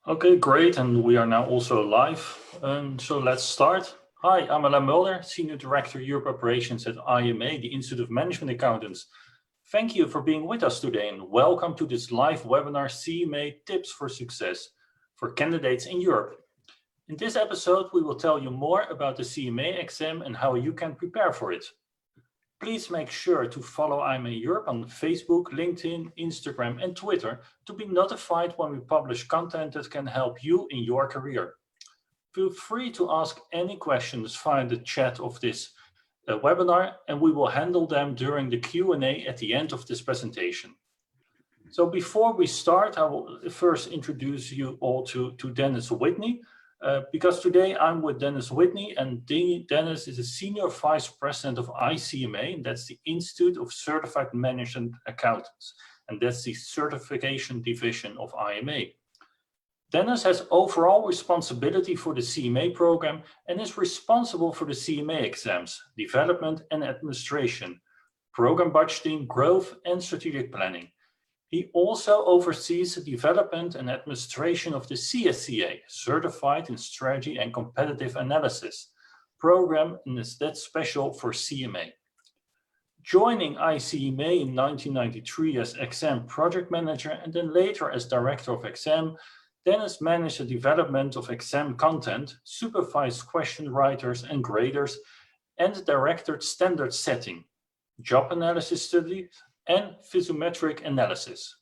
Okay, great. And we are now also live. So let's start. Hi, I'm Alain Mulder, Senior Director Europe Operations at IMA, the Institute of Management Accountants. Thank you for being with us today and welcome to this live webinar CMA Tips for Success for candidates in Europe. In this episode, we will tell you more about the CMA exam and how you can prepare for it. Please make sure to follow IMA Europe on Facebook, LinkedIn, Instagram, and Twitter to be notified when we publish content that can help you in your career. Feel free to ask any questions via the chat of this webinar, and we will handle them during the Q&A at the end of this presentation. So before we start, I will first introduce you all to Dennis Whitney. Because today I'm with Dennis Whitney, and Dennis is a Senior Vice President of ICMA, and that's the Institute of Certified Management Accountants, and that's the certification division of IMA. Dennis has overall responsibility for the CMA program and is responsible for the CMA exams, development and administration, program budgeting, growth, and strategic planning. He also oversees the development and administration of the CSCA, Certified in Strategy and Competitive Analysis program, and is that special for CMA. Joining ICMA in 1993 as exam project manager and then later as director of exam, Dennis managed the development of exam content, supervised question writers and graders, and directed standard setting, job analysis studies, and physiometric analysis.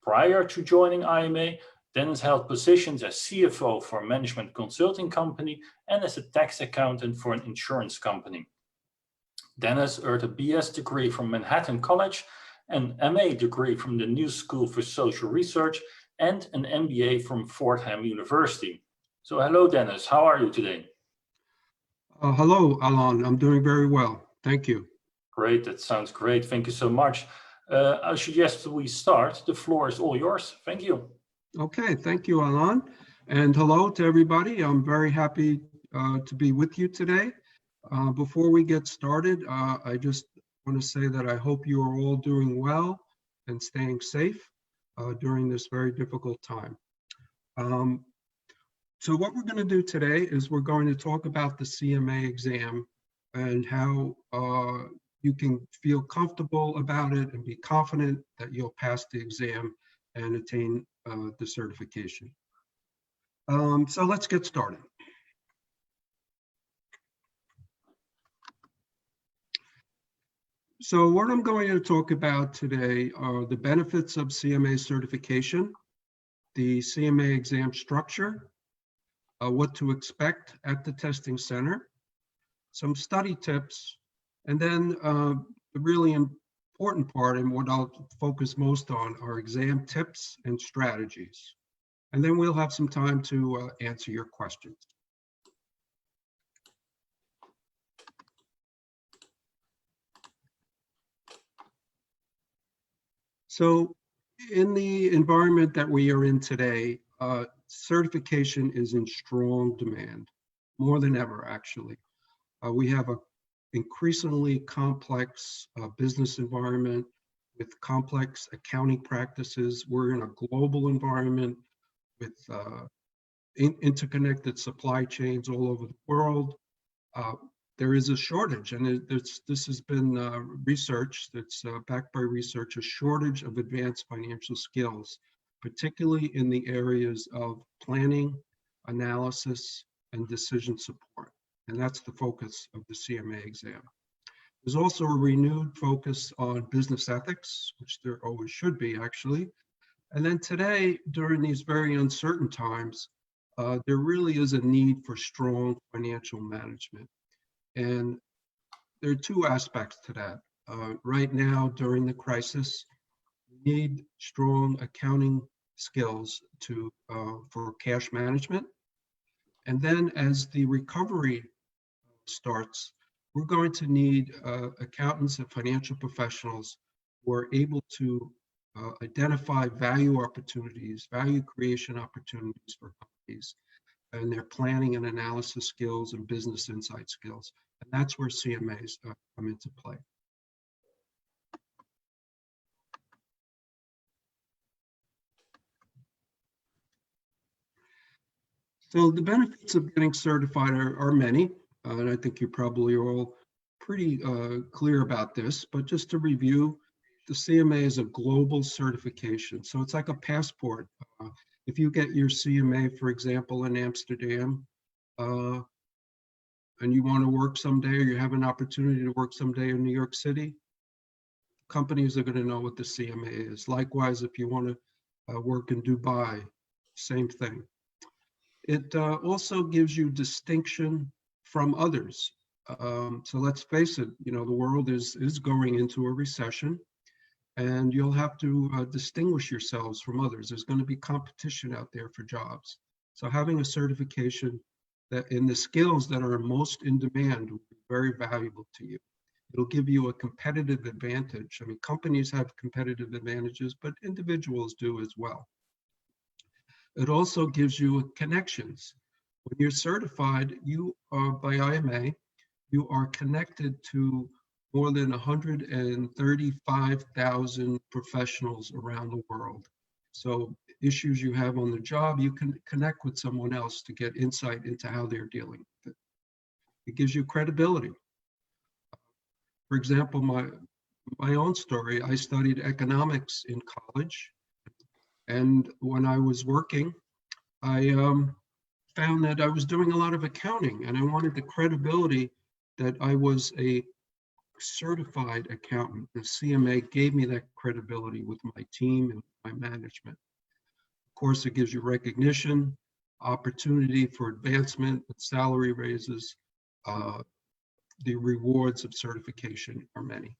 Prior to joining IMA, Dennis held positions as CFO for a management consulting company and as a tax accountant for an insurance company. Dennis earned a BS degree from Manhattan College, an MA degree from the New School for Social Research, and an MBA from Fordham University. So hello, Dennis, how are you today? Hello, Alain, I'm doing very well, thank you. Great, that sounds great. Thank you so much. I suggest we start. The floor is all yours. Thank you. Okay, thank you, Alain. And hello to everybody. I'm very happy to be with you today. Before we get started, I just want to say that I hope you are all doing well and staying safe during this very difficult time. So what we're going to do today is we're going to talk about the CMA exam and how you can feel comfortable about it and be confident that you'll pass the exam and attain the certification. So let's get started. So what I'm going to talk about today are the benefits of CMA certification, the CMA exam structure, what to expect at the testing center, some study tips, and then the really important part and what I'll focus most on are exam tips and strategies. And then we'll have some time to answer your questions. So in the environment that we are in today, certification is in strong demand, more than ever, actually. We have an increasingly complex business environment with complex accounting practices. We're in a global environment with interconnected supply chains all over the world. There is a shortage, and this has been research that's backed by research, a shortage of advanced financial skills, particularly in the areas of planning, analysis, and decision support. And that's the focus of the CMA exam. There's also a renewed focus on business ethics, which there always should be, actually. And then today, during these very uncertain times, there really is a need for strong financial management. And there are two aspects to that. Right now, during the crisis, we need strong accounting skills for cash management. And then as the recovery starts, we're going to need accountants and financial professionals who are able to identify value opportunities, value creation opportunities for companies, and their planning and analysis skills and business insight skills. And that's where CMAs come into play. So the benefits of getting certified are many, and I think you probably are all pretty clear about this, but just to review, the CMA is a global certification. So it's like a passport. If you get your CMA, for example, in Amsterdam, and you want to work someday, or you have an opportunity to work someday in New York City, companies are going to know what the CMA is. Likewise, if you want to work in Dubai, same thing. It also gives you distinction from others. So let's face it, the world is going into a recession, and you'll have to distinguish yourselves from others. There's going to be competition out there for jobs. So having a certification that in the skills that are most in demand will be very valuable to you. It'll give you a competitive advantage. I mean, companies have competitive advantages, but individuals do as well. It also gives you connections. When you're certified, you are by IMA, you are connected to more than 135,000 professionals around the world. So issues you have on the job, you can connect with someone else to get insight into how they're dealing with it. It gives you credibility. For example, my own story, I studied economics in college. And when I was working, I found that I was doing a lot of accounting, and I wanted the credibility that I was a certified accountant. The CMA gave me that credibility with my team and my management. Of course, it gives you recognition, opportunity for advancement, salary raises. The rewards of certification are many.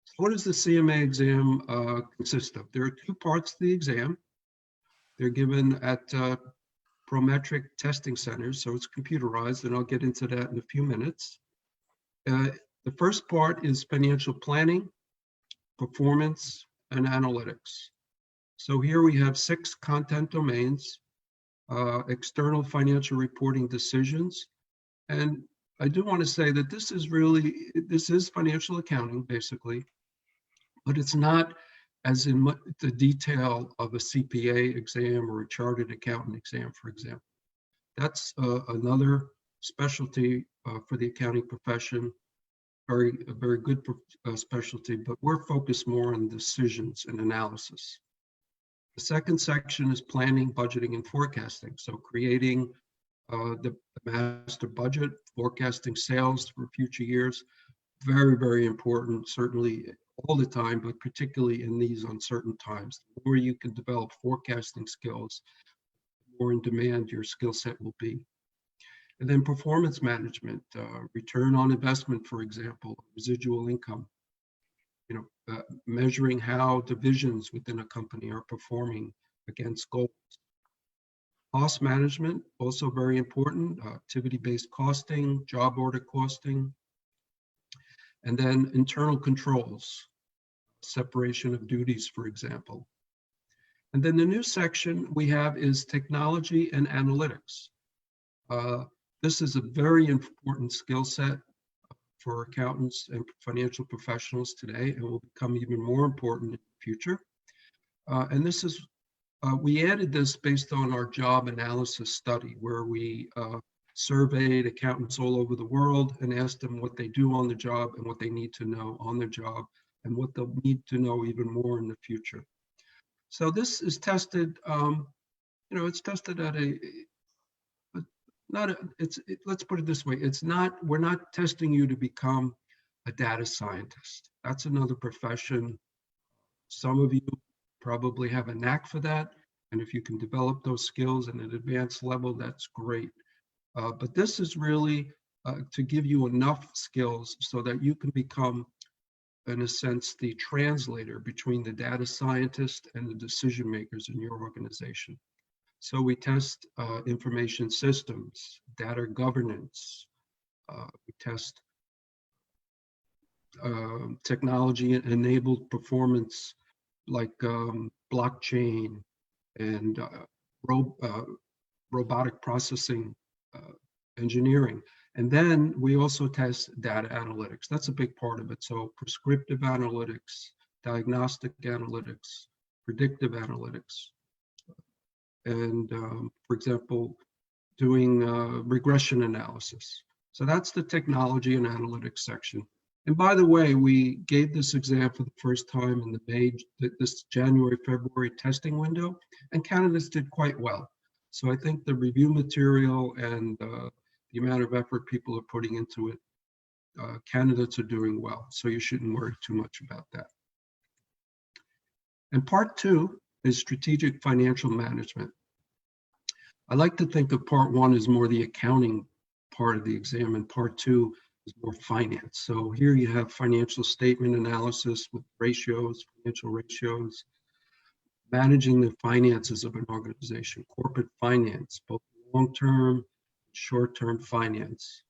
So what does the CMA exam consist of? There are two parts to the exam. They're given at Prometric testing centers, so it's computerized, and I'll get into that in a few minutes. The first part is financial planning, performance, and analytics. So here we have 6 content domains, external financial reporting decisions. And I do want to say that this is financial accounting, basically, but it's not as in the detail of a CPA exam or a chartered accountant exam, for example. That's another specialty for the accounting profession, a very good specialty, but we're focused more on decisions and analysis. The second section is planning, budgeting, and forecasting. So creating the master budget, forecasting sales for future years, very, very important, certainly all the time, but particularly in these uncertain times. The more you can develop forecasting skills, the more in demand your skill set will be. And then performance management, return on investment, for example, residual income, measuring how divisions within a company are performing against goals. Cost management, also very important, activity-based costing, job order costing, and then internal controls, separation of duties, for example. And then the new section we have is technology and analytics. This is a very important skill set for accountants and financial professionals today, and will become even more important in the future. And this is, we added this based on our job analysis study, where we surveyed accountants all over the world and asked them what they do on the job and what they need to know on their job and what they'll need to know even more in the future. So this is tested, it's tested at let's put it this way, we're not testing you to become a data scientist. That's another profession. Some of you probably have a knack for that, and if you can develop those skills at an advanced level, that's great. But this is really to give you enough skills so that you can become, in a sense, the translator between the data scientist and the decision makers in your organization. So we test information systems, data governance, we test technology-enabled performance like blockchain and robotic processing engineering. And then we also test data analytics. That's a big part of it. So prescriptive analytics, diagnostic analytics, predictive analytics. and, for example, doing regression analysis. So that's the technology and analytics section. And by the way, we gave this exam for the first time in this January, February testing window, and candidates did quite well. So I think the review material and the amount of effort people are putting into it, candidates are doing well. So you shouldn't worry too much about that. And part 2 is strategic financial management. I like to think of part 1 as more the accounting part of the exam, and part 2 is more finance. So here you have financial statement analysis with ratios, financial ratios, managing the finances of an organization, corporate finance, both long-term, short-term finance,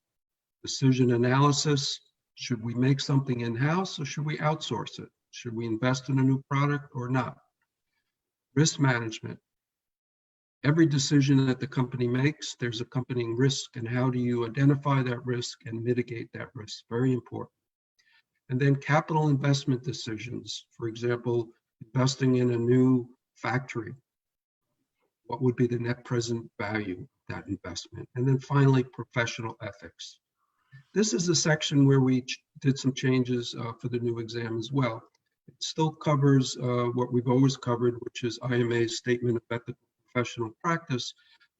decision analysis. Should we make something in-house or should we outsource it? Should we invest in a new product or not? Risk management. Every decision that the company makes, there's accompanying risk, and how do you identify that risk and mitigate that risk? Very important. And then capital investment decisions. For example, investing in a new factory. What would be the net present value of that investment? And then finally, professional ethics. This is the section where we did some changes for the new exam as well. It still covers what we've always covered, which is IMA's Statement of Ethical Professional Practice,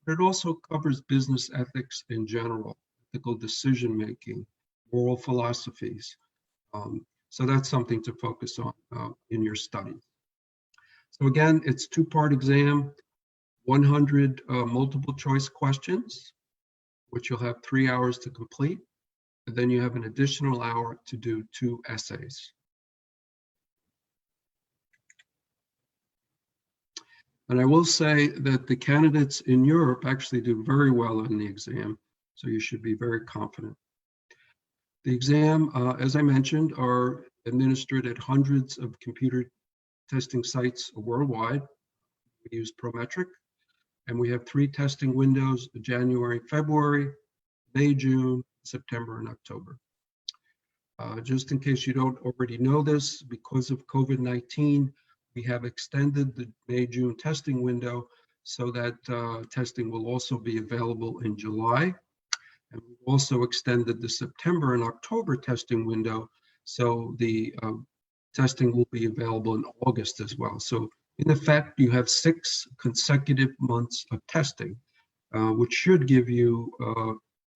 but it also covers business ethics in general, ethical decision-making, moral philosophies. So that's something to focus on in your studies. So again, it's a 2-part exam, 100 multiple choice questions, which you'll have 3 hours to complete. And then you have an additional hour to do 2 essays. And I will say that the candidates in Europe actually do very well on the exam, so you should be very confident. The exam, as I mentioned, are administered at hundreds of computer testing sites worldwide. We use Prometric, and we have 3 testing windows: January, February, May, June, September, and October. Just in case you don't already know this, because of COVID-19, we have extended the May-June testing window so that testing will also be available in July. And we've also extended the September and October testing window, so the testing will be available in August as well. So in effect, you have 6 consecutive months of testing, which should give you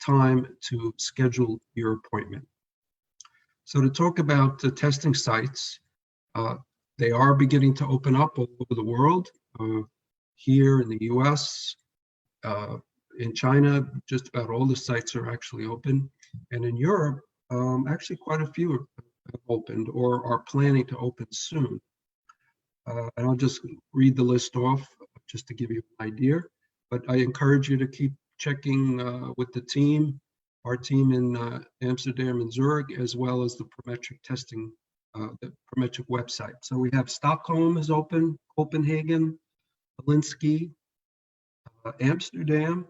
time to schedule your appointment. So to talk about the testing sites, they are beginning to open up all over the world. Here in the US, in China, just about all the sites are actually open. And in Europe, actually quite a few have opened or are planning to open soon. And I'll just read the list off just to give you an idea. But I encourage you to keep checking with the team, our team in Amsterdam and Zurich, as well as the Prometric testing, the Prometric website. So we have Stockholm is open, Copenhagen, Helsinki, Amsterdam,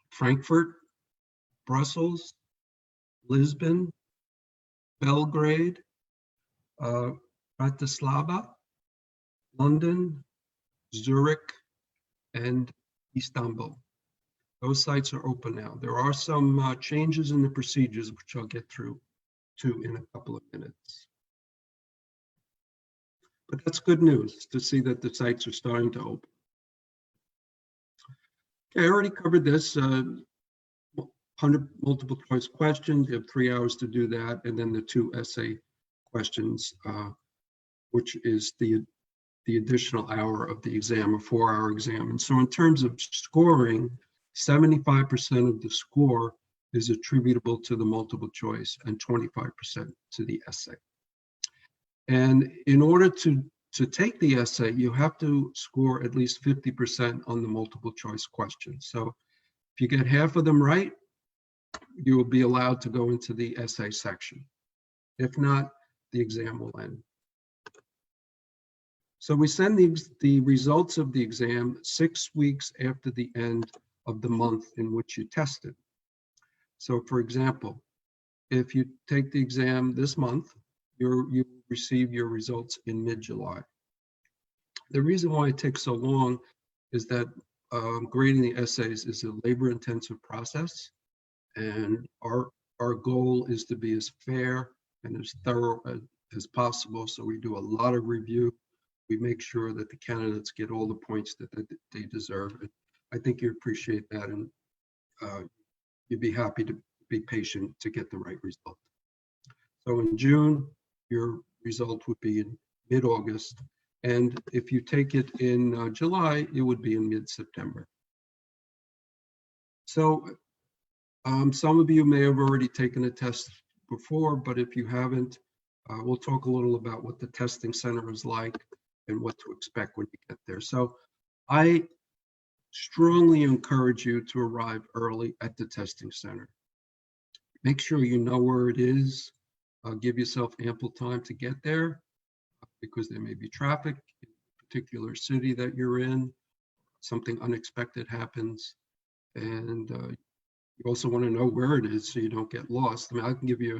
Frankfurt, Brussels, Lisbon, Belgrade, Bratislava, London, Zurich, and Istanbul. Those sites are open now. There are some changes in the procedures, which I'll get through to in a couple of minutes. But that's good news to see that the sites are starting to open. Okay, I already covered this. 100 multiple choice questions. You have 3 hours to do that, and then the 2 essay questions, which is the additional hour of the exam, a 4-hour exam. And so in terms of scoring, 75% of the score is attributable to the multiple choice and 25% to the essay. And in order to take the essay, you have to score at least 50% on the multiple choice questions. So if you get half of them right, you will be allowed to go into the essay section. If not, the exam will end. So we send the results of the exam 6 weeks after the end of the month in which you tested. So for example, if you take the exam this month, you receive your results in mid-July. The reason why it takes so long is that grading the essays is a labor-intensive process, and our goal is to be as fair and as thorough as possible. So we do a lot of review. We make sure that the candidates get all the points that they deserve. And I think you appreciate that, and you'd be happy to be patient to get the right result. So in June, your result would be in mid-August. And if you take it in July, it would be in mid-September. So some of you may have already taken a test before, but if you haven't, we'll talk a little about what the testing center is like and what to expect when you get there. So I strongly encourage you to arrive early at the testing center. Make sure you know where it is. Give yourself ample time to get there, because there may be traffic in a particular city that you're in, something unexpected happens, and you also want to know where it is so you don't get lost. I mean, I can give you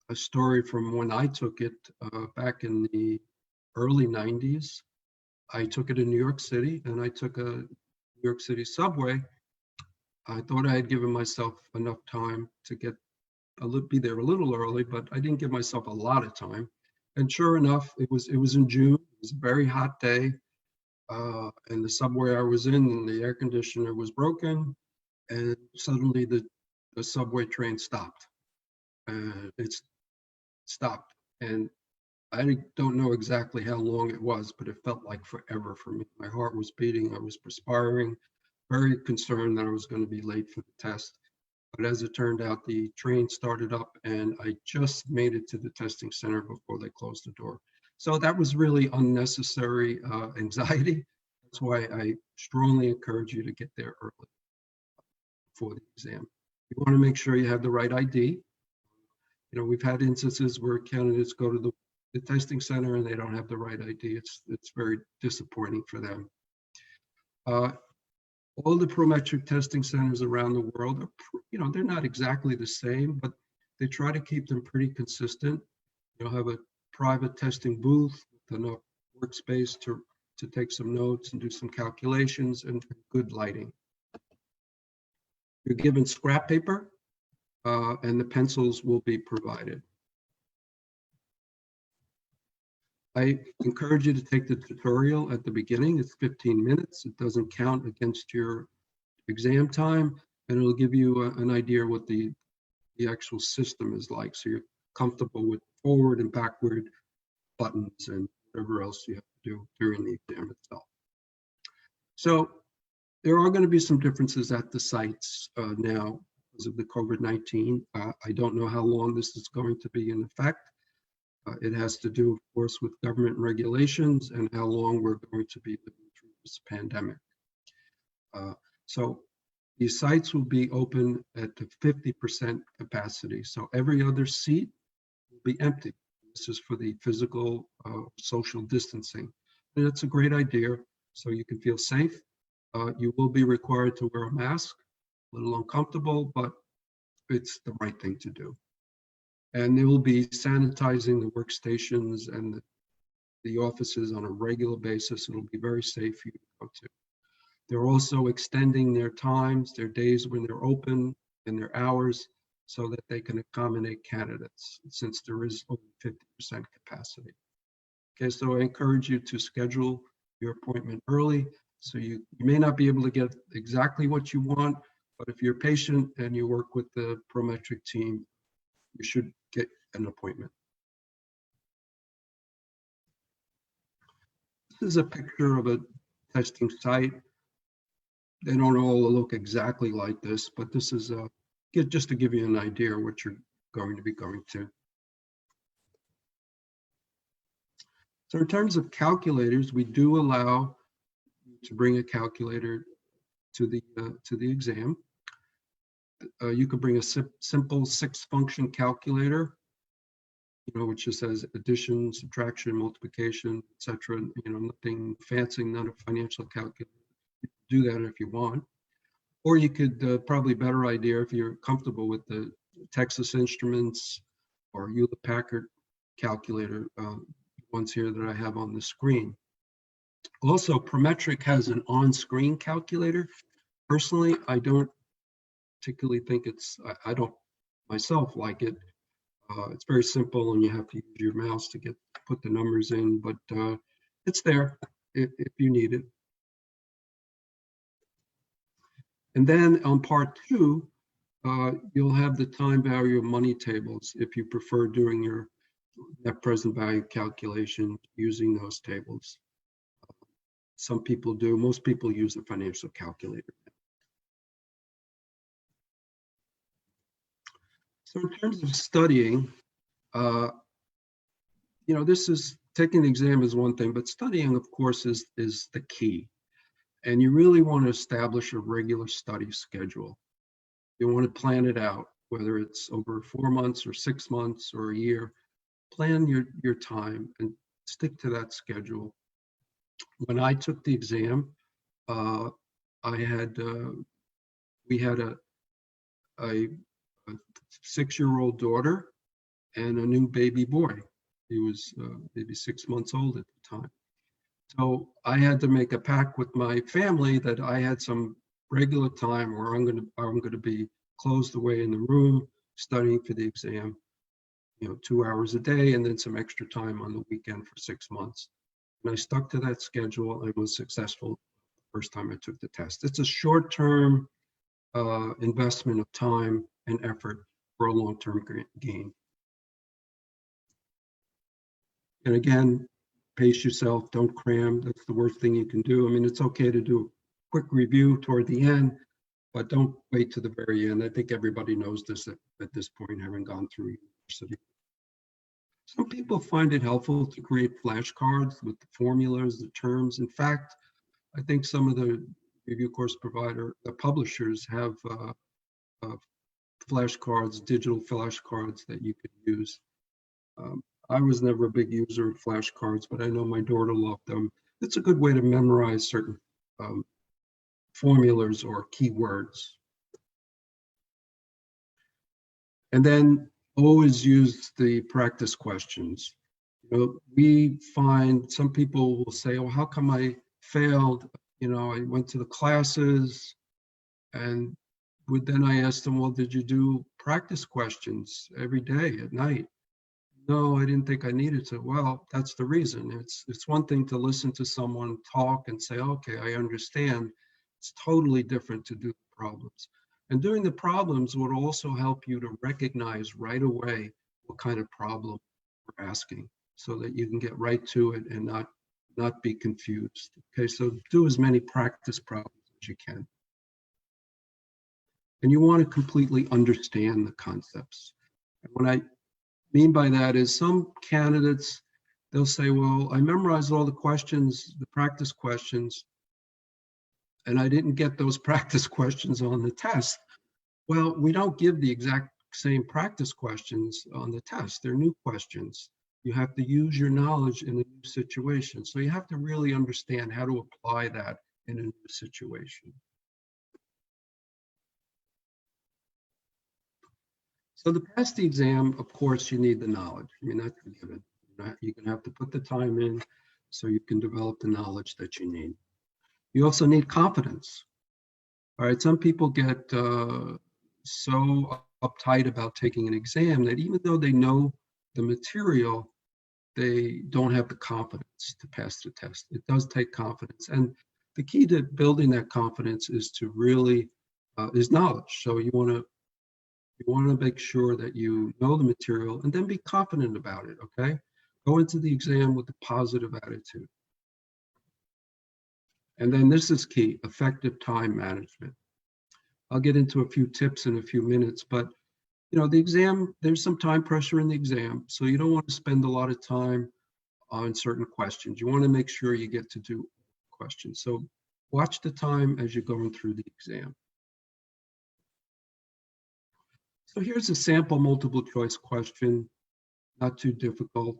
a story from when I took it back in the early 90s. I took it in New York City, and I took a New York City subway. I thought I had given myself enough time to be there a little early, but I didn't give myself a lot of time. And sure enough, it was in June. It was a very hot day, and the subway I was in, and the air conditioner was broken, and suddenly the subway train stopped. It stopped, and I don't know exactly how long it was, but it felt like forever for me. My heart was beating, I was perspiring, very concerned that I was going to be late for the test. But as it turned out, the train started up, and I just made it to the testing center before they closed the door. So that was really unnecessary anxiety. That's why I strongly encourage you to get there early for the exam. You want to make sure you have the right ID. You know, we've had instances where candidates go to the testing center and they don't have the right ID. It's very disappointing for them. All the prometric testing centers around the world are, they're not exactly the same, but they try to keep them pretty consistent. You'll have a private testing booth with enough workspace to take some notes and do some calculations, and good lighting. You're given scrap paper, and the pencils will be provided. I encourage you to take the tutorial at the beginning. It's 15 minutes. It doesn't count against your exam time, and it'll give you an idea what the actual system is like, so you're comfortable with forward and backward buttons and whatever else you have to do during the exam itself. So there are going to be some differences at the sites now because of the COVID-19. I don't know how long this is going to be in effect. It has to do, of course, with government regulations and how long we're going to be living through this pandemic. So these sites will be open at the 50% capacity. So every other seat will be empty. This is for the physical social distancing. And it's a great idea, so you can feel safe. You will be required to wear a mask, a little uncomfortable, but it's the right thing to do. And they will be sanitizing the workstations and the offices on a regular basis. It'll be very safe for you to go to. They're also extending their times, their days when they're open, and their hours, so that they can accommodate candidates, since there is only 50% capacity. Okay, so I encourage you to schedule your appointment early. So you may not be able to get exactly what you want, but if you're patient and you work with the Prometric team, you should get an appointment. This is a picture of a testing site. They don't all look exactly like this, but this is just to give you an idea of what you're going to be going to. So in terms of calculators, we do allow you to bring a calculator to the exam. You could bring a simple 6-function calculator, which just says addition, subtraction, multiplication, etc. Nothing fancy, not a financial calculator. You can do that if you want. Or you could, probably better idea if you're comfortable with the Texas Instruments or Hewlett Packard calculator, ones here that I have on the screen. Also, Prometric has an on-screen calculator. Personally, I don't particularly think I don't myself like it. It's very simple and you have to use your mouse to put the numbers in, but it's there if you need it. And then on part 2, you'll have the time value of money tables if you prefer doing your net present value calculation using those tables. Some people do. Most people use a financial calculator. So in terms of studying, this is taking the exam is one thing, but studying, of course, is the key. And you really want to establish a regular study schedule. You want to plan it out, whether it's over 4 months or 6 months or a year. Plan your time and stick to that schedule. When I took the exam, we had a 6-year-old daughter and a new baby boy. He was maybe 6 months old at the time. So I had to make a pact with my family that I had some regular time where I'm going to be closed away in the room studying for the exam, 2 hours a day, and then some extra time on the weekend for 6 months. And I stuck to that schedule and was successful the first time I took the test. It's a short-term investment of time and effort for a long-term gain. And again, pace yourself, don't cram. That's the worst thing you can do. I mean, it's okay to do a quick review toward the end, but don't wait to the very end. I think everybody knows this at this point, having gone through university. Some people find it helpful to create flashcards with the formulas, the terms. In fact, I think some of the review course the publishers have flashcards, digital flashcards that you could use. I was never a big user of flashcards, but I know my daughter loved them. It's a good way to memorize certain formulas or keywords. And then always use the practice questions. We find some people will say, well, how come I failed? I went to the classes, and then I asked them, well, did you do practice questions every day at night? No, I didn't think I needed to. Well, that's the reason. It's one thing to listen to someone talk and say, okay, I understand. It's totally different to do the problems. And doing the problems would also help you to recognize right away what kind of problem we're asking so that you can get right to it and not be confused. Okay, so do as many practice problems as you can. And you want to completely understand the concepts. And what I mean by that is some candidates, they'll say, well, I memorized all the questions, the practice questions, and I didn't get those practice questions on the test. Well, we don't give the exact same practice questions on the test. They're new questions. You have to use your knowledge in a new situation. So you have to really understand how to apply that in a new situation. So to pass the exam, of course, you need the knowledge. I mean, that's a given. You're going to have to put the time in so you can develop the knowledge that you need. You also need confidence. All right, some people get so uptight about taking an exam that even though they know the material, they don't have the confidence to pass the test. It does take confidence. And the key to building that confidence is to really, is knowledge. So you want to make sure that you know the material and then be confident about it, okay? Go into the exam with a positive attitude. And then this is key, effective time management. I'll get into a few tips in a few minutes, but the exam, there's some time pressure in the exam, so you don't want to spend a lot of time on certain questions. You want to make sure you get to do questions. So watch the time as you're going through the exam. So here's a sample multiple choice question, not too difficult.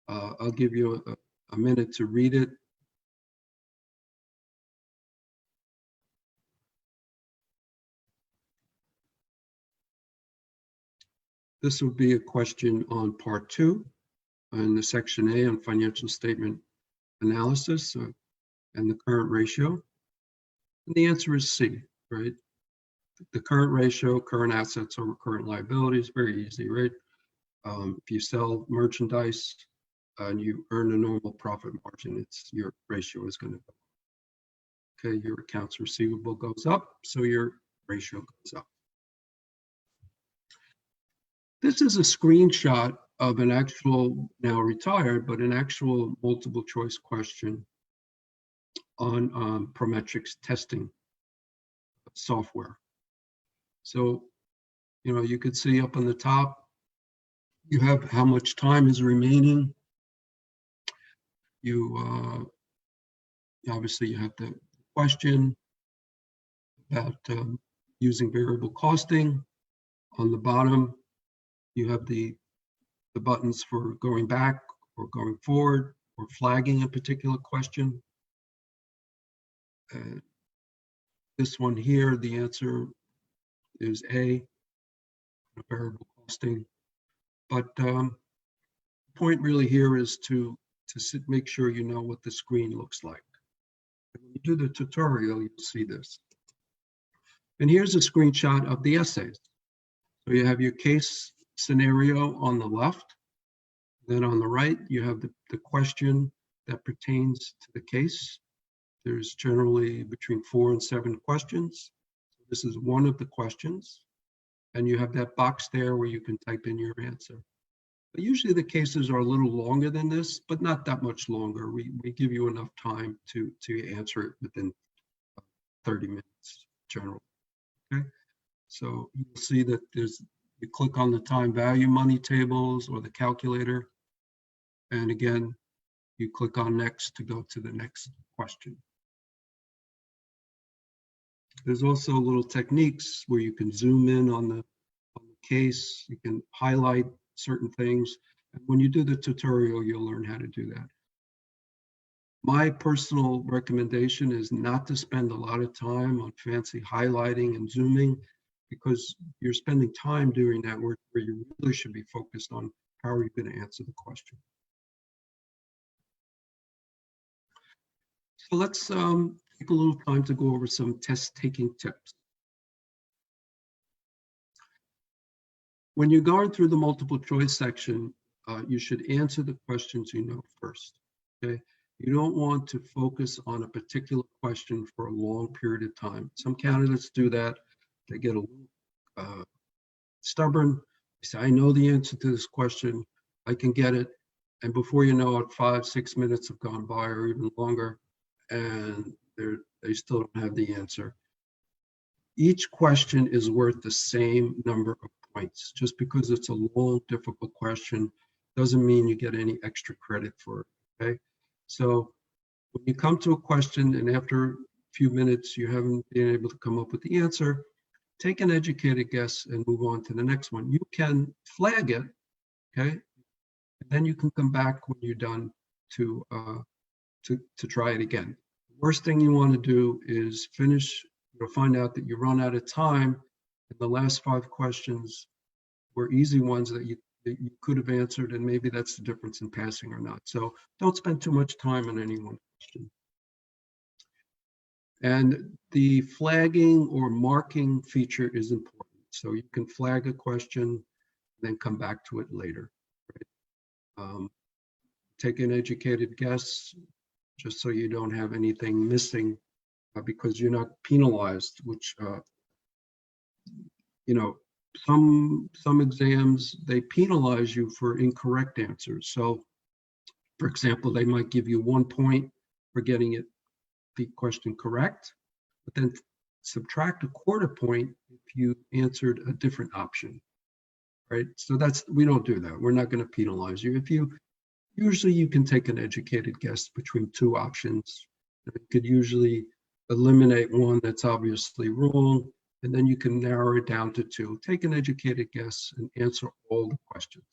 I'll give you a minute to read it. This would be a question on part 2 in the section A on financial statement analysis and the current ratio? And the answer is C, right? The current ratio, current assets over current liabilities, very easy, right? If you sell merchandise and you earn a normal profit margin, your ratio is going to go. Okay, your accounts receivable goes up, so your ratio goes up. This is a screenshot of an actual, now retired, but an actual multiple choice question on Prometrics testing software. So, you could see up on the top, you have how much time is remaining. You obviously you have the question about using variable costing. On the bottom, you have the buttons for going back or going forward or flagging a particular question. This one here, the answer is A, variable costing. But the point really here is to make sure you know what the screen looks like. When you do the tutorial, you'll see this. And here's a screenshot of the essays. So you have your case scenario on the left. Then on the right, you have the question that pertains to the case. There's generally between 4 and 7 questions. This is one of the questions. And you have that box there where you can type in your answer. But usually the cases are a little longer than this, but not that much longer. We give you enough time to answer it within 30 minutes generally. Okay, so you'll see that you click on the time value money tables or the calculator, and again, you click on next to go to the next question. There's also little techniques where you can zoom in on the case, you can highlight certain things. And when you do the tutorial, you'll learn how to do that. My personal recommendation is not to spend a lot of time on fancy highlighting and zooming, because you're spending time doing that work where you really should be focused on how are you going to answer the question. So let's take a little time to go over some test taking tips. When you're going through the multiple choice section, you should answer the questions you know first, okay? You don't want to focus on a particular question for a long period of time. Some candidates do that. They get a little stubborn. They say, I know the answer to this question. I can get it. And before you know it, 5, 6 minutes have gone by or even longer, and they still don't have the answer. Each question is worth the same number of points. Just because it's a long, difficult question doesn't mean you get any extra credit for it, okay? So when you come to a question and after a few minutes you haven't been able to come up with the answer, take an educated guess and move on to the next one. You can flag it, okay? And then you can come back when you're done to try it again. The worst thing you want to do is finish, find out that you run out of time and the last 5 questions were easy ones that you could have answered, and maybe that's the difference in passing or not. So don't spend too much time on any one question. And the flagging or marking feature is important. So you can flag a question and then come back to it later. Right? Take an educated guess just so you don't have anything missing because you're not penalized, which some exams, they penalize you for incorrect answers. So, for example, they might give you 1 point for getting the question correct, but then subtract a 1/4 point if you answered a different option, right? So we don't do that. We're not going to penalize you. Usually you can take an educated guess between 2 options. You could usually eliminate one that's obviously wrong, and then you can narrow it down to 2. Take an educated guess and answer all the questions.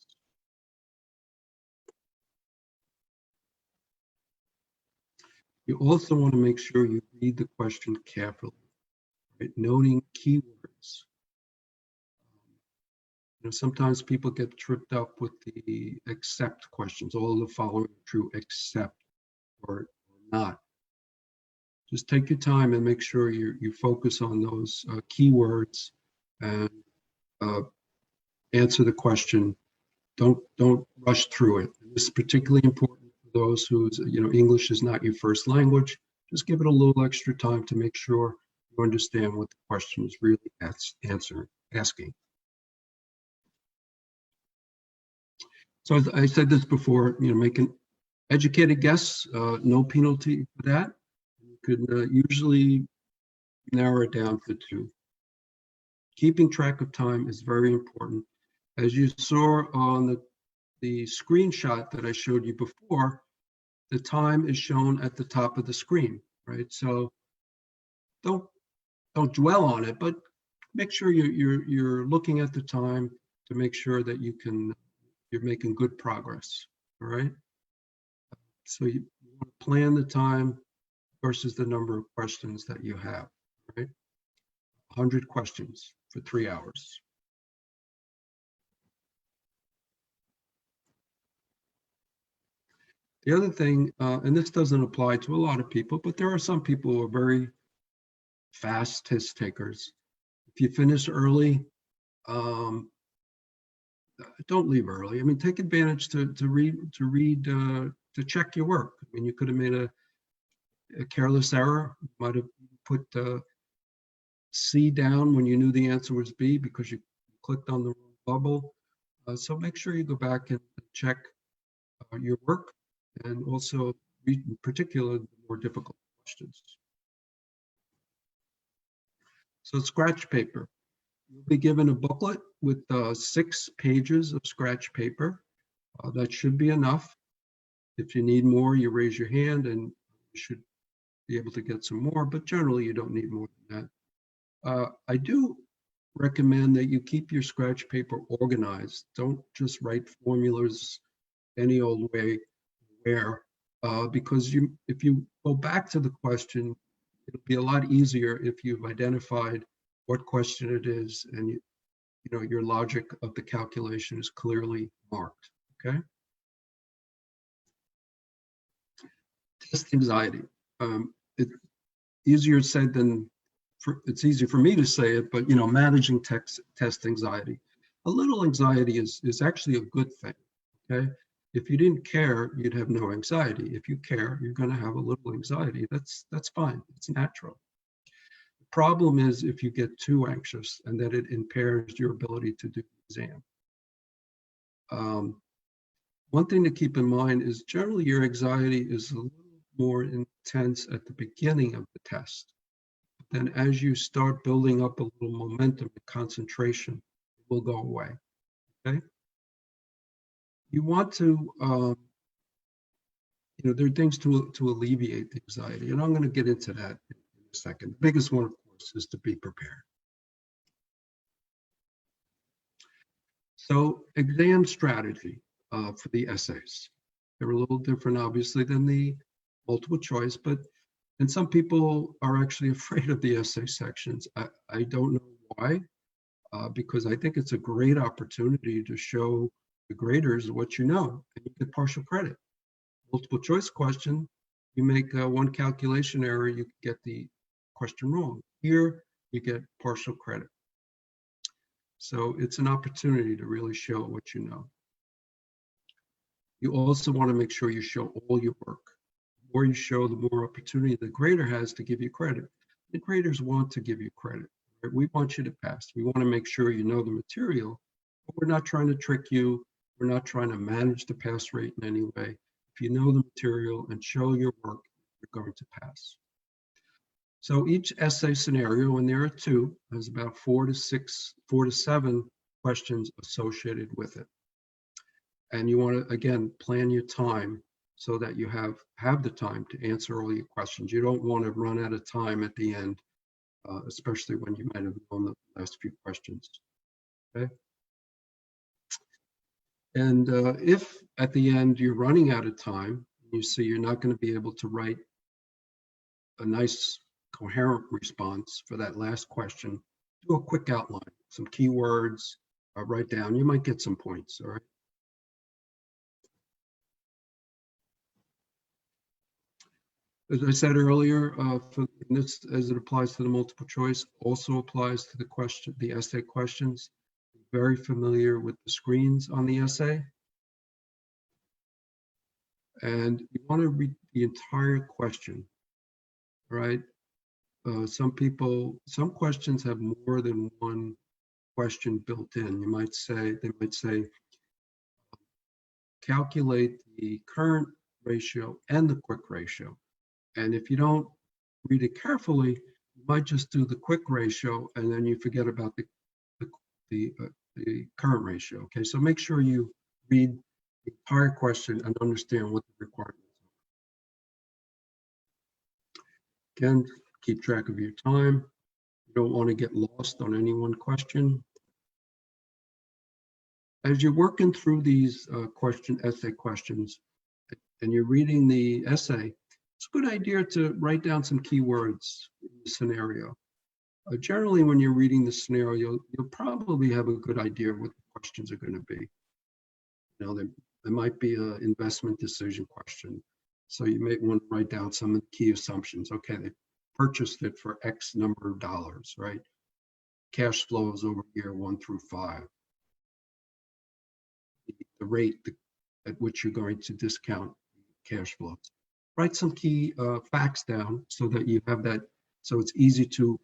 You also want to make sure you read the question carefully, right? Noting keywords. Sometimes people get tripped up with the except questions. All the following true except. or not. Just take your time and make sure you focus on those keywords and answer the question. Don't rush through it. This is particularly important for those whose English is not your first language. Just give it a little extra time to make sure you understand what the question is really asking. So as I said this before, make an educated guess, no penalty for that. You could usually narrow it down to 2. Keeping track of time is very important. As you saw on the screenshot that I showed you before, the time is shown at the top of the screen, right? So don't dwell on it, but make sure you're looking at the time to make sure that you're making good progress. All right. So you want to plan the time versus the number of questions that you have. Right. 100 questions for 3 hours. The other thing, and this doesn't apply to a lot of people, but there are some people who are very fast test takers. If you finish early, don't leave early. I mean, take advantage to read, to check your work. I mean, you could have made a careless error. You might have put C down when you knew the answer was B because you clicked on the wrong bubble. So make sure you go back and check your work, and also read in particular the more difficult questions. So scratch paper. You'll be given a booklet with 6 pages of scratch paper. That should be enough. If you need more, you raise your hand and you should be able to get some more, but generally you don't need more than that. I do recommend that you keep your scratch paper organized. Don't just write formulas any old way because if you go back to the question, it'll be a lot easier if you've identified what question it is and your logic of the calculation is clearly marked. Okay. Test anxiety. It's easier said than it's easier for me to say it, but managing test anxiety. A little anxiety is actually a good thing. Okay. If you didn't care, you'd have no anxiety. If you care, you're going to have a little anxiety. That's fine. It's natural. The problem is if you get too anxious and that it impairs your ability to do the exam. One thing to keep in mind is generally your anxiety is a little more intense at the beginning of the test. Then as you start building up a little momentum and concentration, it will go away. Okay. You want to, there are things to alleviate the anxiety, and I'm going to get into that in a second. The biggest one, of course, is to be prepared. So exam strategy for the essays. They're a little different, obviously, than the multiple choice, and some people are actually afraid of the essay sections. I don't know why, because I think it's a great opportunity to show the graders what you know, and you get partial credit. Multiple choice question, you make one calculation error, you get the question wrong. Here, you get partial credit. So it's an opportunity to really show what you know. You also want to make sure you show all your work. The more you show, the more opportunity the grader has to give you credit. The graders want to give you credit. Right? We want you to pass. We want to make sure you know the material, but we're not trying to trick you. We're not trying to manage the pass rate in any way. If you know the material and show your work, you're going to pass. So each essay scenario, and there are 2, has about 4 to 7 questions associated with it. And you want to, again, plan your time so that you have the time to answer all your questions. You don't want to run out of time at the end, especially when you might have known the last few questions. Okay. And if at the end you're running out of time, you see you're not going to be able to write a nice coherent response for that last question, do a quick outline, some keywords, write down. You might get some points, all right? As I said earlier, this, as it applies to the multiple choice, also applies to the essay questions. Very familiar with the screens on the essay. And you want to read the entire question, right? Some questions have more than one question built in. They might say, calculate the current ratio and the quick ratio. And if you don't read it carefully, you might just do the quick ratio and then you forget about the current ratio. Okay, so make sure you read the entire question and understand what the requirements are. Again, keep track of your time. You don't want to get lost on any one question. As you're working through these essay questions and you're reading the essay, it's a good idea to write down some keywords in the scenario. Generally, when you're reading the scenario, you'll probably have a good idea of what the questions are going to be. You know, there might be an investment decision question. So you may want to write down some of the key assumptions. Okay, they purchased it for X number of dollars, right? Cash flows over year 1 through 5. The rate at which you're going to discount cash flows. Write some key facts down so that you have that, so it's easy to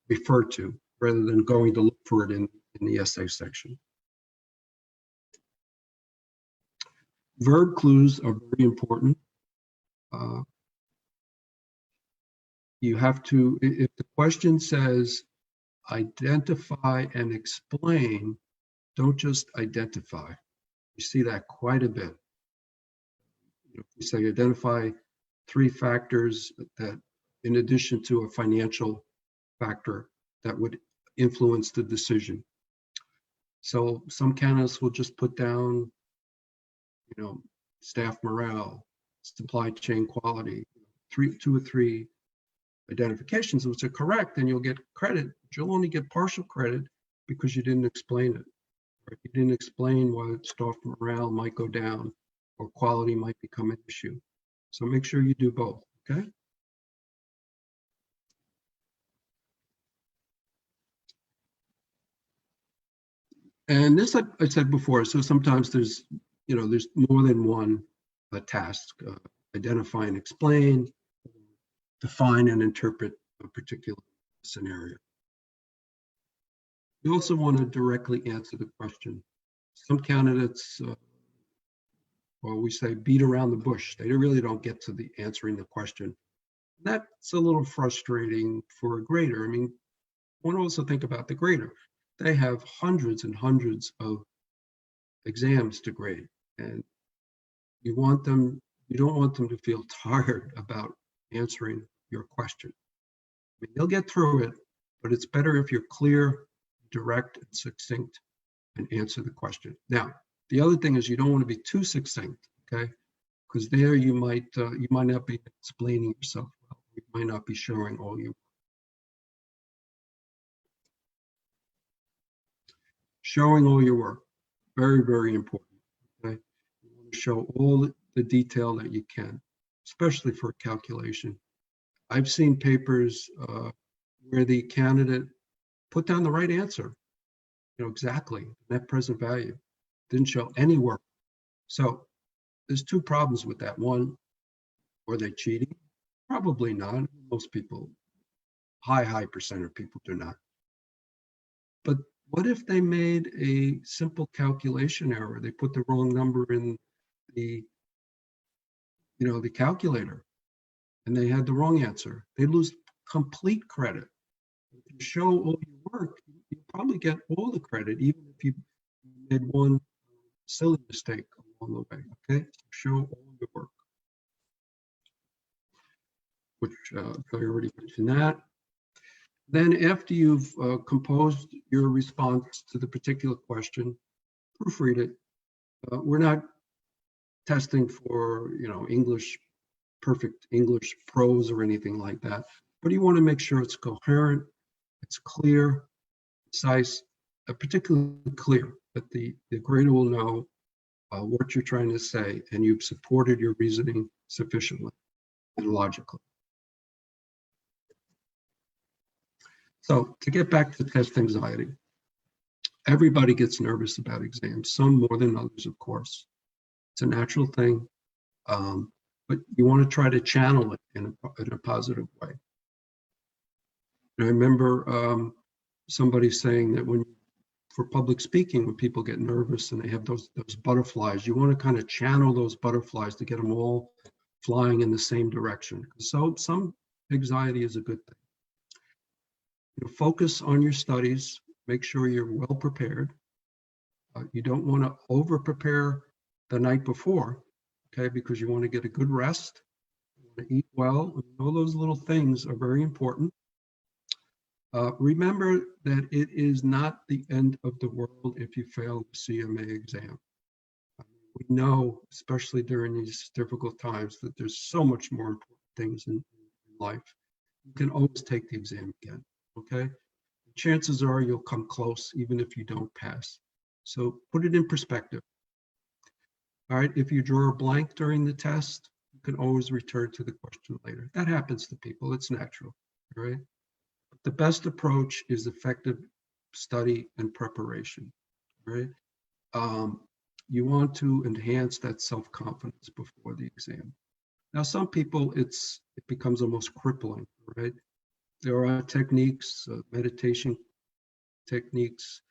refer to rather than going to look for it in the essay section. Verb clues are very important. You have to, if the question says identify and explain, don't just identify. You see that quite a bit. You say identify 3 factors that, in addition to a financial factor, that would influence the decision. So some candidates will just put down, staff morale, supply chain quality, 2 or 3 identifications, which are correct, and you'll get credit. But you'll only get partial credit because you didn't explain it. Or you didn't explain why staff morale might go down or quality might become an issue. So make sure you do both, okay? And this, I said before, so sometimes there's more than one task. Identify and explain, define and interpret a particular scenario. You also want to directly answer the question. Some candidates, we say beat around the bush. They really don't get to the answering the question. That's a little frustrating for a grader. I mean, I want to also think about the grader. They have hundreds and hundreds of exams to grade, and you don't want them to feel tired about answering your question. I mean, they'll get through it, but it's better if you're clear, direct, and succinct and answer the question. Now, the other thing is you don't want to be too succinct, okay? Because there you might not be explaining yourself well. You might not be showing all your work. Very, very important. Okay, you want to show all the detail that you can, especially for a calculation. I've seen papers where the candidate put down the right answer, exactly, net present value, didn't show any work. So there's 2 problems with that. One, were they cheating? Probably not. Most people, high percent of people do not. But what if they made a simple calculation error? They put the wrong number in the calculator, and they had the wrong answer. They lose complete credit. If you show all your work, you probably get all the credit, even if you made one silly mistake along the way. Okay, show all your work. Which I already mentioned that. Then after you've composed your response to the particular question, proofread it. We're not testing for, perfect English prose or anything like that, but you want to make sure it's coherent, it's clear, concise, particularly clear, that the grader will know what you're trying to say and you've supported your reasoning sufficiently. and logically. So to get back to test anxiety, everybody gets nervous about exams, some more than others, of course. It's a natural thing, but you want to try to channel it in a positive way. And I remember somebody saying that for public speaking, when people get nervous and they have those butterflies, you want to kind of channel those butterflies to get them all flying in the same direction. So some anxiety is a good thing. Focus on your studies. Make sure you're well prepared. You don't want to over prepare the night before, okay, because you want to get a good rest, you want to eat well, and all those little things are very important. Remember that it is not the end of the world if you fail the CMA exam. We know, especially during these difficult times, that there's so much more important things in life. You can always take the exam again, okay? Chances are you'll come close even if you don't pass. So put it in perspective. All right, if you draw a blank during the test, you can always return to the question later. That happens to people, it's natural, all right? But the best approach is effective study and preparation, right? You want to enhance that self-confidence before the exam. Now, some people, it becomes almost crippling, right? There are techniques, meditation techniques,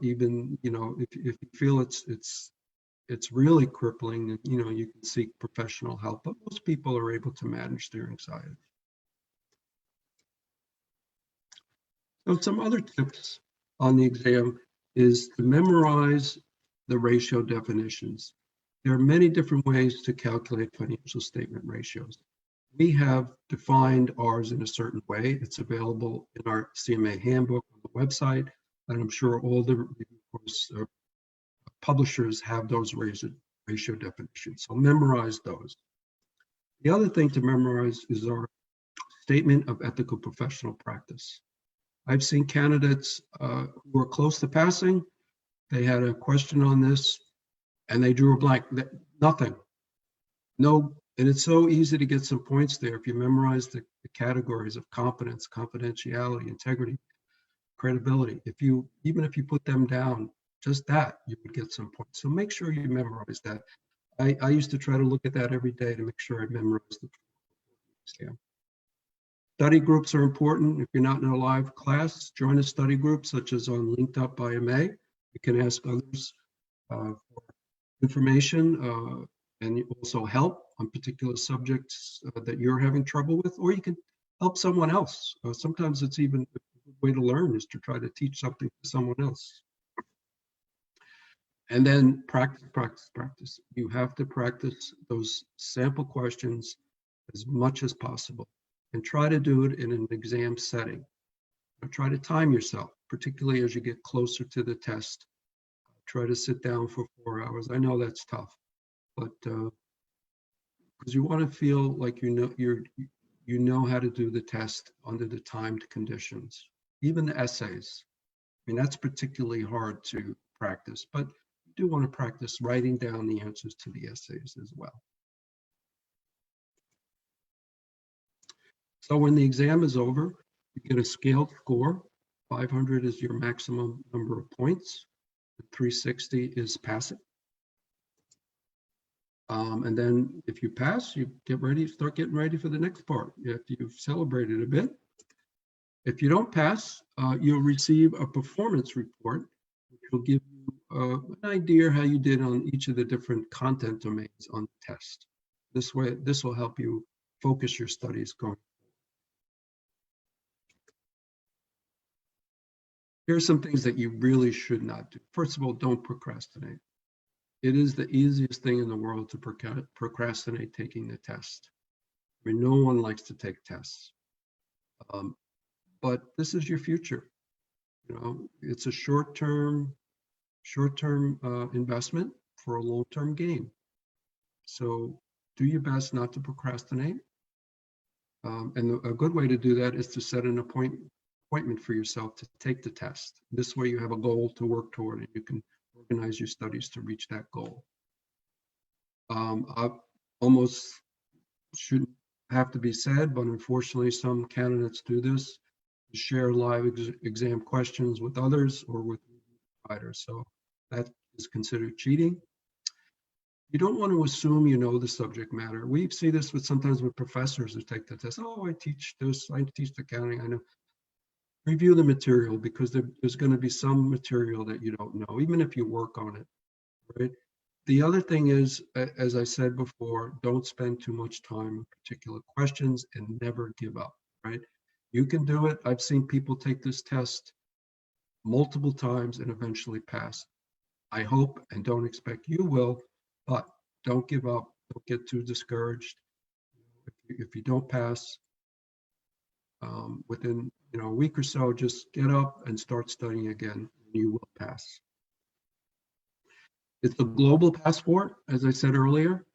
even, if you feel it's really crippling, you can seek professional help, but most people are able to manage their anxiety. So some other tips on the exam is to memorize the ratio definitions. There are many different ways to calculate financial statement ratios. We have defined ours in a certain way. It's available in our CMA handbook on the website, and I'm sure all the publishers have those ratio definitions. So memorize those. The other thing to memorize is our statement of ethical professional practice. I've seen candidates who are close to passing. They had a question on this and they drew a blank. Nothing. No. And it's so easy to get some points there if you memorize the categories of competence, confidentiality, integrity, credibility. Even if you put them down, just that, you would get some points. So make sure you memorize that. I used to try to look at that every day to make sure I memorized the exam. Study groups are important. If you're not in a live class, join a study group such as on Linked Up by MA. You can ask others for information and also help on particular subjects that you're having trouble with, or you can help someone else. Sometimes it's even a good way to learn is to try to teach something to someone else. And then practice, practice, practice. You have to practice those sample questions as much as possible and try to do it in an exam setting. Try to time yourself, particularly as you get closer to the test. Try to sit down for 4 hours. I know that's tough, but because you want to feel like you know how to do the test under the timed conditions. Even the essays. I mean, that's particularly hard to practice, but you do want to practice writing down the answers to the essays as well. So when the exam is over, you get a scaled score. 500 is your maximum number of points. 360 is passing. And then if you pass, you start getting ready for the next part after you've celebrated a bit. If you don't pass, you'll receive a performance report, which will give you an idea how you did on each of the different content domains on the test. This way, this will help you focus your studies going. Here are some things that you really should not do. First of all, don't procrastinate. It is the easiest thing in the world to procrastinate taking the test. I mean, no one likes to take tests. But this is your future. It's a short-term investment for a long-term gain. So do your best not to procrastinate. And a good way to do that is to set an appointment for yourself to take the test. This way you have a goal to work toward and you can organize your studies to reach that goal. I almost shouldn't have to be said, but unfortunately some candidates do this, share live exam questions with others or with providers. So that is considered cheating. You don't want to assume you know the subject matter. We see this sometimes with professors who take the test. Oh, I teach this, I teach accounting, I know. Review the material, because there's going to be some material that you don't know, even if you work on it, right? The other thing is, as I said before, don't spend too much time on particular questions and never give up, right? You can do it. I've seen people take this test multiple times and eventually pass. I hope and don't expect you will, but don't give up. Don't get too discouraged. If you don't pass within a week or so, just get up and start studying again, and you will pass. It's a global passport, as I said earlier.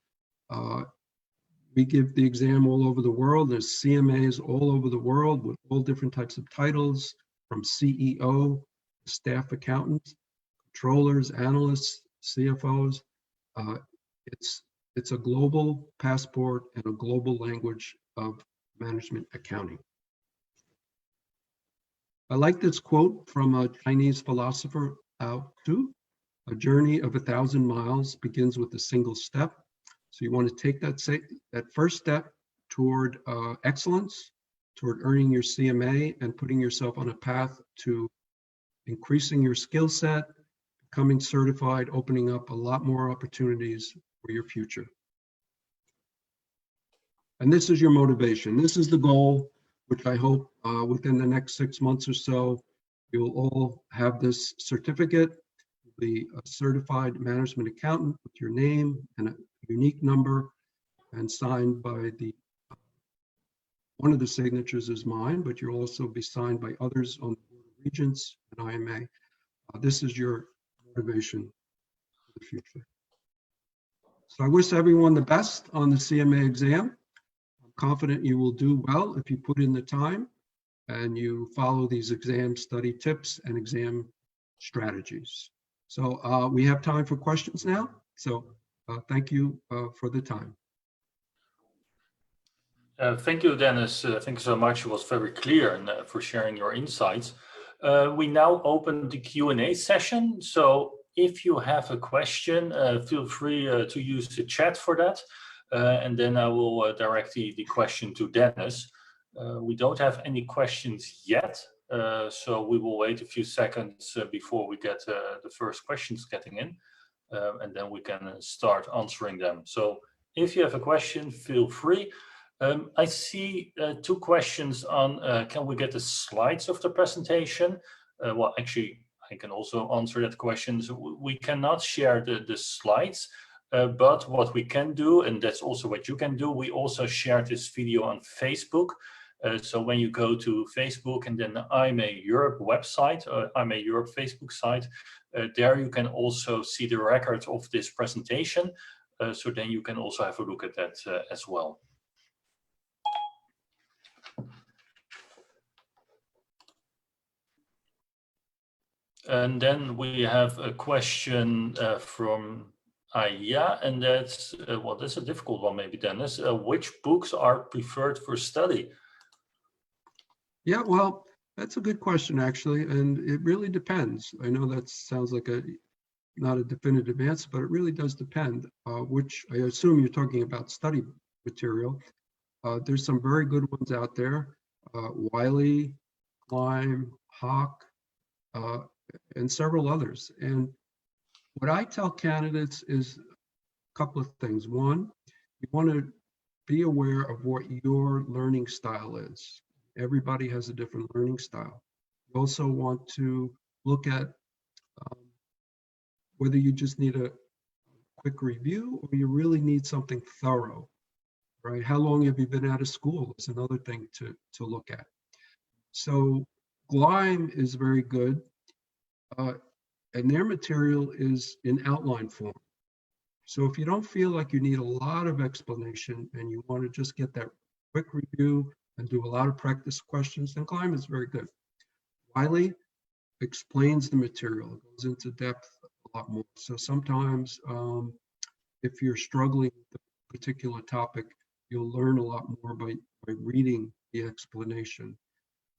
We give the exam all over the world. There's CMAs all over the world with all different types of titles, from CEO, staff accountants, controllers, analysts, CFOs. It's a global passport and a global language of management accounting. I like this quote from a Chinese philosopher, Lao Tzu. A journey of 1,000 miles begins with a single step. So you want to take that first step toward excellence, toward earning your CMA and putting yourself on a path to increasing your skill set, becoming certified, opening up a lot more opportunities for your future. And this is your motivation. This is the goal, which I hope within the next 6 months or so, you'll all have this certificate, be a certified management accountant with your name and a unique number, and signed by one of the signatures is mine, but you'll also be signed by others on the Board of Regents and IMA. This is your motivation for the future. So I wish everyone the best on the CMA exam. I'm confident you will do well if you put in the time and you follow these exam study tips and exam strategies. So we have time for questions now. So thank you for the time. Thank you, Dennis. Thank you so much. It was very clear and for sharing your insights. We now open the Q&A session. So if you have a question, feel free to use the chat for that. And then I will direct the question to Dennis. We don't have any questions yet. So we will wait a few seconds before we get the first questions getting in, and then we can start answering them. So if you have a question, feel free. I see 2 questions on, can we get the slides of the presentation? Well, actually, I can also answer that question. So we cannot share the slides, but what we can do, and that's also what you can do, we also share this video on Facebook. So when you go to Facebook and then the IMA Europe website, IMA Europe Facebook site, there you can also see the record of this presentation. So then you can also have a look at that as well. And then we have a question from Aya, and that's, well, that's a difficult one maybe, Dennis. Which books are preferred for study? Yeah, well, that's a good question, actually, and it really depends. I know that sounds like not a definitive answer, but it really does depend, which I assume you're talking about study material. There's some very good ones out there, Wiley, Klein, Hawk, and several others. And what I tell candidates is a couple of things. One, you want to be aware of what your learning style is. Everybody has a different learning style. You also want to look at whether you just need a quick review or you really need something thorough, right? How long have you been out of school is another thing to look at. So Gleim is very good, and their material is in outline form. So if you don't feel like you need a lot of explanation and you want to just get that quick review and do a lot of practice questions, then Gleim is very good. Wiley explains the material, it goes into depth a lot more. So sometimes if you're struggling with a particular topic, you'll learn a lot more by reading the explanation.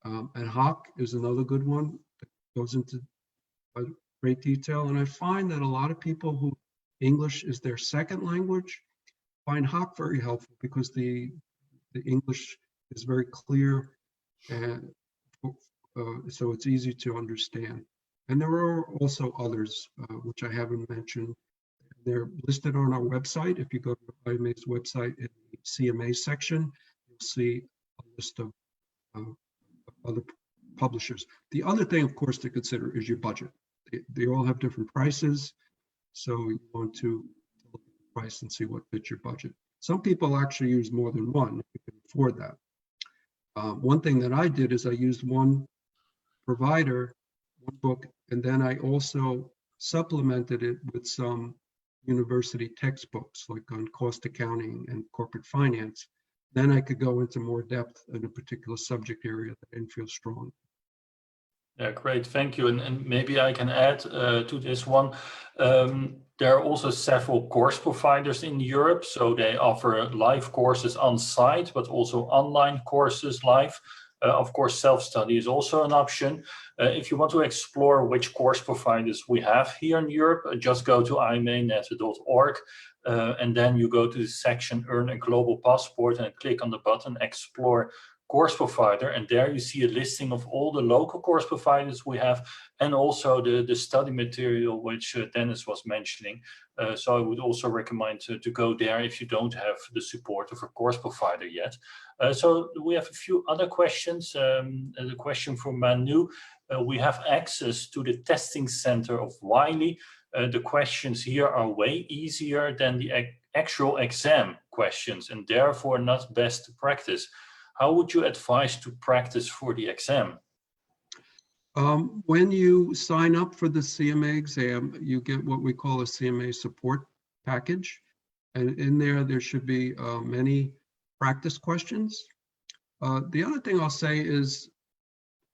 And Hawk is another good one that goes into great detail. And I find that a lot of people who English is their second language find Hawk very helpful because the English is very clear, and so it's easy to understand. And there are also others, which I haven't mentioned. They're listed on our website. If you go to IMA's website in the CMA section, you'll see a list of other publishers. The other thing, of course, to consider is your budget. They all have different prices, so you want to look at the price and see what fits your budget. Some people actually use more than one if you can afford that. One thing that I did is I used one provider, one book, and then I also supplemented it with some university textbooks, like on cost accounting and corporate finance. Then I could go into more depth in a particular subject area that I didn't feel strong. Yeah, great, thank you. And maybe I can add to this one. There are also several course providers in Europe, so they offer live courses on site, but also online courses live. Of course, self-study is also an option. If you want to explore which course providers we have here in Europe, just go to imanet.org, and then you go to the section Earn a Global Passport and click on the button Explore Course Provider, and there you see a listing of all the local course providers we have, and also the study material which Dennis was mentioning. So I would also recommend to go there if you don't have the support of a course provider yet. So we have a few other questions. The question from Manu. We have access to the testing center of Wiley. The questions here are way easier than the actual exam questions, and therefore not best to practice. How would you advise to practice for the exam? When you sign up for the CMA exam, you get what we call a CMA support package. And in there should be many practice questions. The other thing I'll say is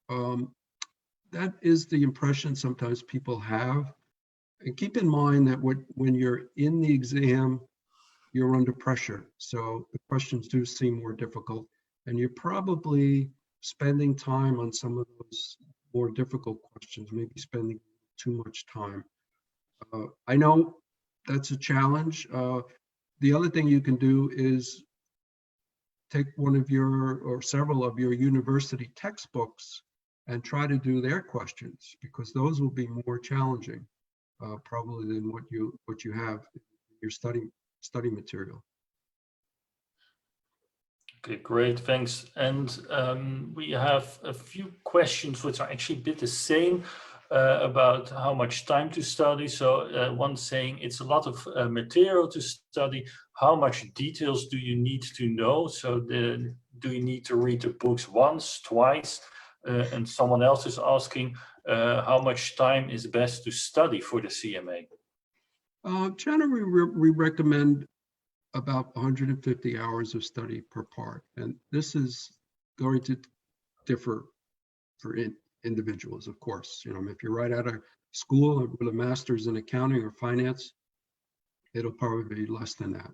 that is the impression sometimes people have. And keep in mind that when you're in the exam, you're under pressure. So the questions do seem more difficult. And you're probably spending time on some of those more difficult questions, maybe spending too much time. I know that's a challenge. The other thing you can do is take one of your or several of your university textbooks and try to do their questions, because those will be more challenging probably than what you have in your study material. Okay, great, thanks. And we have a few questions which are actually a bit the same about how much time to study. So one saying it's a lot of material to study. How much details do you need to know? So do you need to read the books once, twice? And someone else is asking how much time is best to study for the CMA? Generally, we recommend about 150 hours of study per part. And this is going to differ for individuals, of course. You know, if you're right out of school with a master's in accounting or finance, it'll probably be less than that.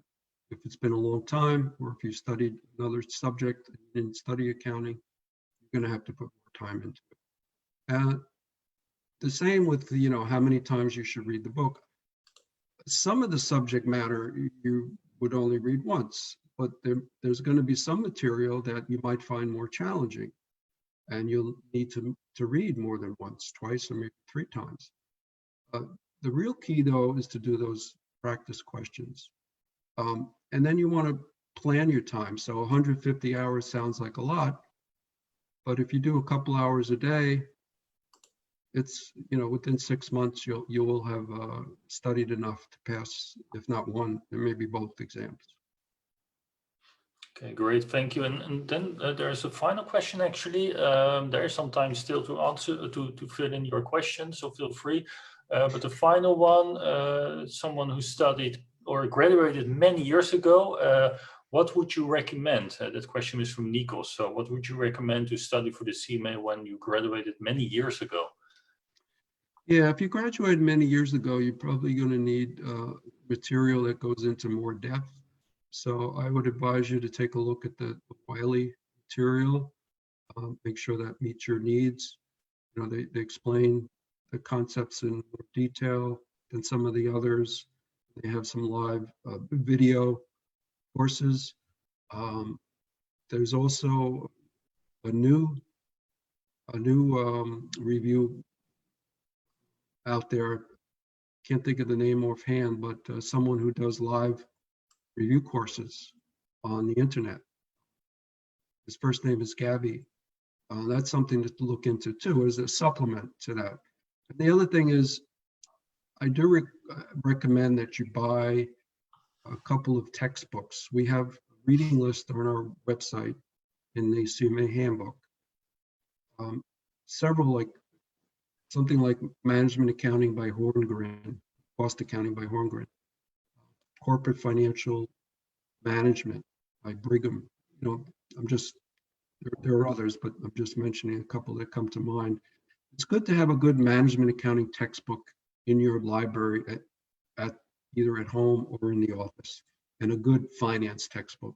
If it's been a long time, or if you studied another subject and didn't study accounting, you're going to have to put more time into it. The same with, you know, how many times you should read the book. Some of the subject matter you would only read once, but there's going to be some material that you might find more challenging, and you'll need to read more than once, twice, or maybe 3 times. The real key, though, is to do those practice questions. And then you want to plan your time. So 150 hours sounds like a lot, but if you do a couple hours a day, it's, you know, within 6 months, you will have studied enough to pass, if not one, there may be both exams. Okay, great, thank you. And then there's a final question, actually. There is some time still to answer, to fill in your questions, so feel free. But the final one, someone who studied or graduated many years ago, what would you recommend? That question is from Nikos. So what would you recommend to study for the CMA when you graduated many years ago? Yeah, if you graduated many years ago, you're probably going to need material that goes into more depth. So I would advise you to take a look at the Wiley material, make sure that meets your needs. You know, they explain the concepts in more detail than some of the others. They have some live video courses. There's also a new review out there. Can't think of the name offhand, but someone who does live review courses on the internet. His first name is Gabby. That's something to look into too, as a supplement to that. And the other thing is, I do recommend that you buy a couple of textbooks. We have a reading list on our website in the CMA handbook. Several, like something like Management Accounting by Horngren, Cost Accounting by Horngren, Corporate Financial Management by Brigham. You know, there are others, but I'm just mentioning a couple that come to mind. It's good to have a good management accounting textbook in your library at either at home or in the office, and a good finance textbook.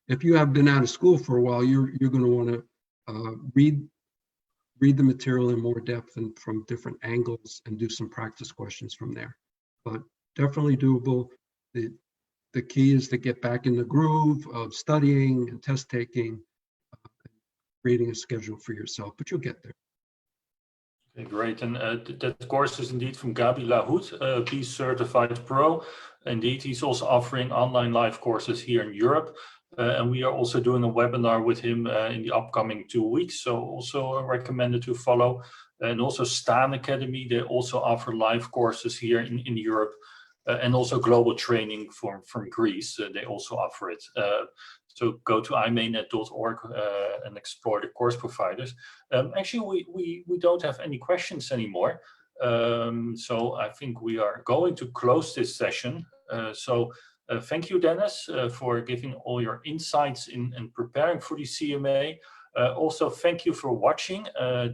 If you have been out of school for a while, you're going to want to read the material in more depth and from different angles, and do some practice questions from there. But definitely doable. The key is to get back in the groove of studying and test taking, creating a schedule for yourself, but you'll get there. Okay, great. And that course is indeed from Gabi Lahoud, Peace Certified Pro. Indeed, he's also offering online live courses here in Europe. And we are also doing a webinar with him in the upcoming 2 weeks. So also recommended to follow. And also Stan Academy, they also offer live courses here in Europe. And also global training from Greece. They also offer it. So go to imanet.org and explore the course providers. Actually, we don't have any questions anymore. So I think we are going to close this session. Thank you, Dennis, for giving all your insights in preparing for the CMA. Also, thank you for watching.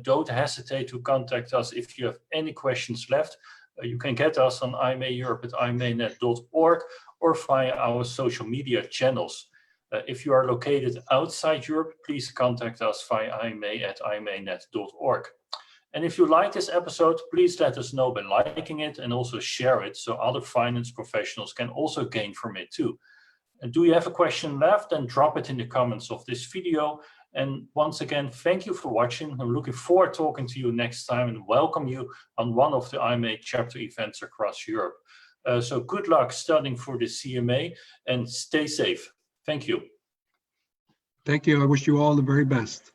Don't hesitate to contact us if you have any questions left. You can get us on IMA Europe at imanet.org or via our social media channels. If you are located outside Europe, please contact us via IMA at imanet.org. And if you like this episode, please let us know by liking it and also share it so other finance professionals can also gain from it too. And do you have a question left? Then drop it in the comments of this video. And once again, thank you for watching. I'm looking forward to talking to you next time and welcome you on one of the IMA chapter events across Europe. So good luck studying for the CMA and stay safe. Thank you. Thank you. I wish you all the very best.